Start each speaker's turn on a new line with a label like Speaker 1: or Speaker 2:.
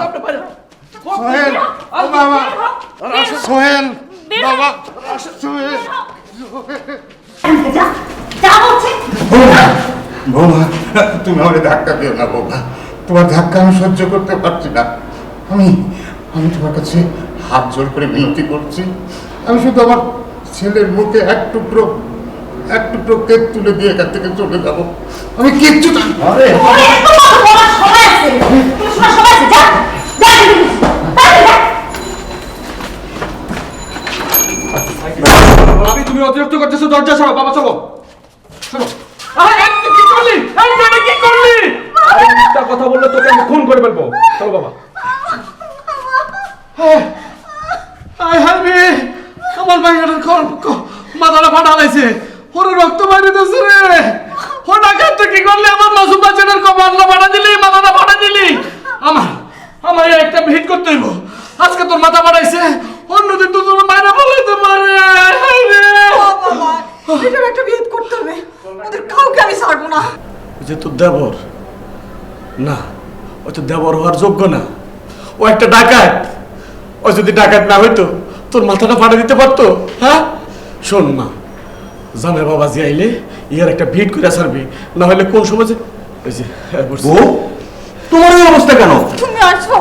Speaker 1: বাবা সোহেল ও বাবা সোহেল বাবা সোহেল বৌমা তুমি আমাকে ধাক্কা দিও না বৌমা, তোমার ধাক্কা আমি সহ্য করতে পারছি না। আমি তোমার কাছে হাত জোর করে মিনতি করছি, আমি শুধু আমার ছেলের মুখে এক টুকরো কেক তুলে দিয়ে এখান থেকে চলে যাব। আমি কিচ্ছু
Speaker 2: তুমি অতিরিক্ত করতেছো, দরজা সরো বাবা, চলো চলো। কথা বললে তোকে আমি খুন করে ফেলবো, চলো বাবা।
Speaker 3: আমার ভাইয়ের মাথাটা ফাটা লাইছে, ওরে রক্ত বাইরে দিচ্ছে রে। ও ডাকাত কি করলে আমার মাসুম বাচ্চাটার মাথাটা ফাটা দিলি, মাথাটা ফাটা দিলি। আমার একটা ভিট করতে হইব। আজকে তোর মাথা ফাটাইছে, অন্যদিন তো তোর মায়েরা বলাইতে পারে।
Speaker 4: এটার একটা ভিট করতে হবে, ওদের কাউকে আমি ছাড়বো না।
Speaker 3: যে তোর দেবর না, ও তো দেবর হওয়ার যোগ্য না, ও একটা ডাকাত। ও যদি ডাকাত না হইতো তোর মাথাটা ফাটা দিতে পারতো। হ্যাঁ শোন মা, জামাই বাবাজি আইলে ইয়ার একটা ভিট করে ছাড়বি, না হলে কোন সময় যে ওই যে
Speaker 1: তোমার এই অবস্থা কেন?
Speaker 4: তুমি আসো।